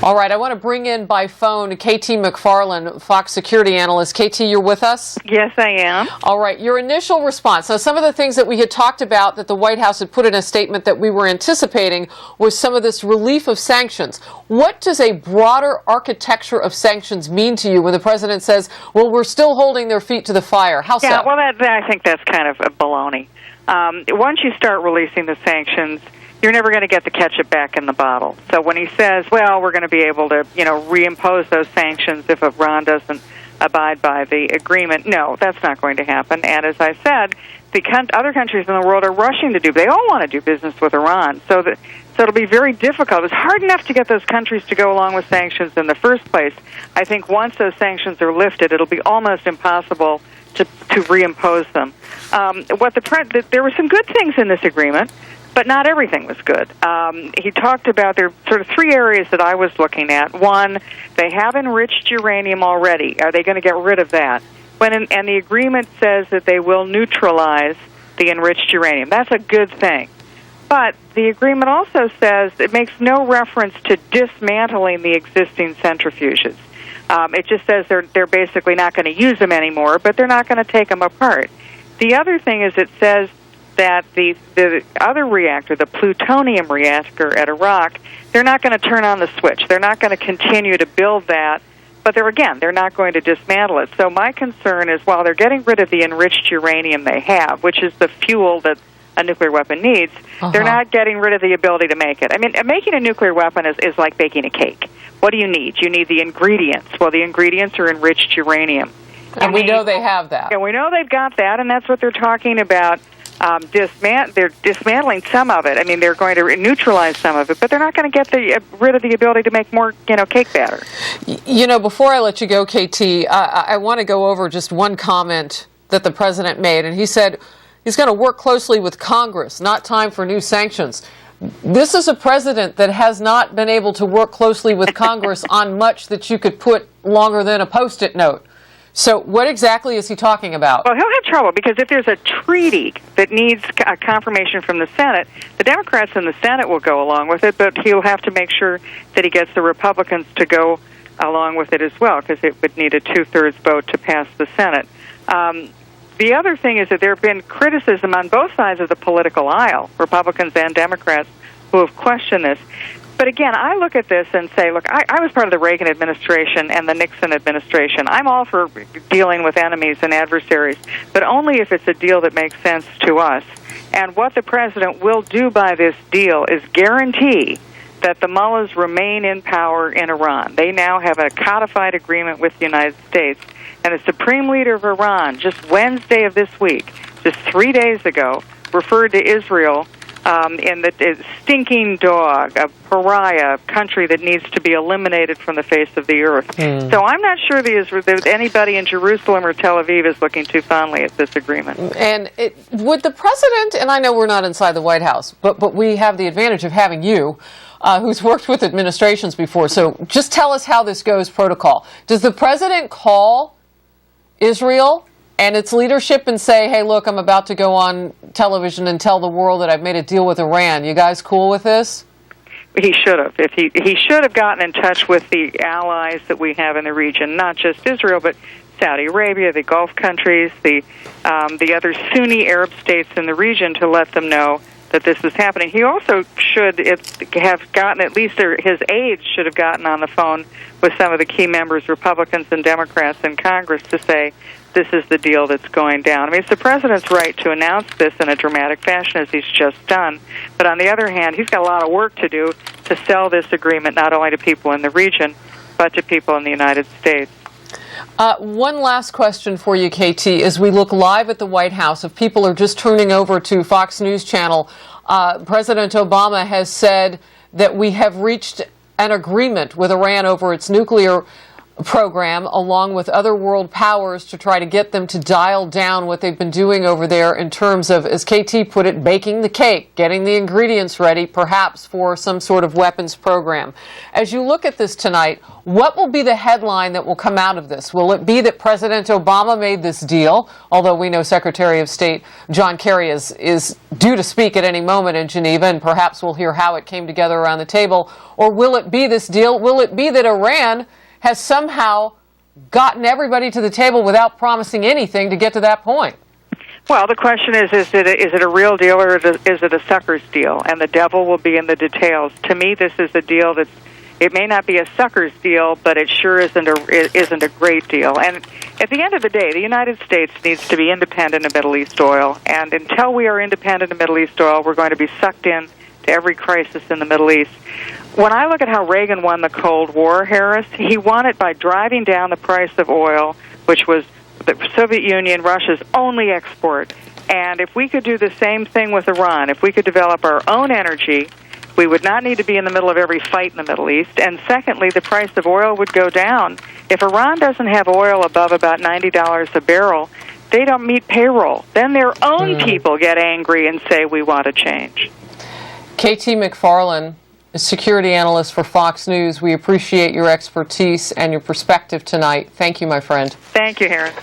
All right, I want to bring in by phone KT McFarland, Fox security analyst. KT, you're with us? Yes, I am. All right, your initial response. Now, some of the things that we had talked about that the White House had put in a statement that we were anticipating was some of this relief of sanctions. What does a broader architecture of sanctions mean to you when the president says, well, we're still holding their feet to the fire? How so? Yeah, well, I think that's kind of a baloney. Once you start releasing the sanctions, you're never going to get the ketchup back in the bottle. So when he says, well, we're going to be able to, reimpose those sanctions if Iran doesn't abide by the agreement, no, that's not going to happen. And as I said, the other countries in the world are rushing to do. They all want to do business with Iran. So it'll be very difficult. It's hard enough to get those countries to go along with sanctions in the first place. I think once those sanctions are lifted, it'll be almost impossible to reimpose them. There were some good things in this agreement, but not everything was good. He talked about there are sort of three areas that I was looking at. One, they have enriched uranium already. Are they going to get rid of that? And the agreement says that they will neutralize the enriched uranium. That's a good thing. But the agreement also says it makes no reference to dismantling the existing centrifuges. It just says they're basically not going to use them anymore, but they're not going to take them apart. The other thing is it says that the other reactor, the plutonium reactor at Iraq, they're not going to turn on the switch. They're not going to continue to build that, but they're not going to dismantle it. So my concern is while they're getting rid of the enriched uranium they have, which is the fuel that a nuclear weapon needs, they're not getting rid of the ability to make it. I mean, making a nuclear weapon is like baking a cake. What do you need? You need the ingredients. Well, the ingredients are enriched uranium. And we know they have that. And we know they've got that, and that's what they're talking about. They're dismantling some of it. I mean, they're going to neutralize some of it, but they're not going to get rid of the ability to make more, cake batter. Before I let you go, KT, I want to go over just one comment that the president made, and he said he's going to work closely with Congress, not time for new sanctions. This is a president that has not been able to work closely with Congress on much that you could put longer than a Post-it note. So what exactly is he talking about? Well, he'll have trouble because if there's a treaty that needs a confirmation from the Senate, the Democrats in the Senate will go along with it, but he'll have to make sure that he gets the Republicans to go along with it as well because it would need a two-thirds vote to pass the Senate. The other thing is that there have been criticism on both sides of the political aisle, Republicans and Democrats, who have questioned this. But again, I look at this and say, look, I was part of the Reagan administration and the Nixon administration. I'm all for dealing with enemies and adversaries, but only if it's a deal that makes sense to us. And what the president will do by this deal is guarantee that the mullahs remain in power in Iran. They now have a codified agreement with the United States. And the Supreme Leader of Iran, just Wednesday of this week, just 3 days ago, referred to Israel in the stinking dog, a pariah, country that needs to be eliminated from the face of the earth. So I'm not sure that anybody in Jerusalem or Tel Aviv is looking too fondly at this agreement. And would the president, and I know we're not inside the White House, but we have the advantage of having you, who's worked with administrations before, so just tell us how this goes protocol. Does the president call Israel and its leadership and say, hey, look, I'm about to go on television and tell the world that I've made a deal with Iran. You guys cool with this? He should have. He should have gotten in touch with the allies that we have in the region, not just Israel, but Saudi Arabia, the Gulf countries, the other Sunni Arab states in the region to let them know that this is happening. He also should have gotten, at least his aides should have gotten on the phone with some of the key members, Republicans and Democrats in Congress, to say, this is the deal that's going down. I mean, it's the president's right to announce this in a dramatic fashion, as he's just done. But on the other hand, he's got a lot of work to do to sell this agreement not only to people in the region, but to people in the United States. One last question for you, KT. As we look live at the White House, if people are just turning over to Fox News Channel, President Obama has said that we have reached an agreement with Iran over its nuclear program along with other world powers to try to get them to dial down what they've been doing over there in terms of, as KT put it, baking the cake, getting the ingredients ready perhaps for some sort of weapons program. As you look at this tonight, what will be the headline that will come out of this? Will it be that President Obama made this deal, although we know Secretary of State John Kerry is due to speak at any moment in Geneva, and perhaps we'll hear how it came together around the table, or will it be this deal? Will it be that Iran has somehow gotten everybody to the table without promising anything to get to that point? Well, the question is it a real deal or is it a sucker's deal? And the devil will be in the details. To me, this is a deal it may not be a sucker's deal, but it sure isn't a great deal. And at the end of the day, the United States needs to be independent of Middle East oil. And until we are independent of Middle East oil, we're going to be sucked in to every crisis in the Middle East. When I look at how Reagan won the Cold War, Harris, he won it by driving down the price of oil, which was the Soviet Union, Russia's only export. And if we could do the same thing with Iran, if we could develop our own energy, we would not need to be in the middle of every fight in the Middle East. And secondly, the price of oil would go down. If Iran doesn't have oil above about $90 a barrel, they don't meet payroll. Then their own people get angry and say, we want to change. KT McFarland, a security analyst for Fox News. We appreciate your expertise and your perspective tonight. Thank you, my friend. Thank you, Harris.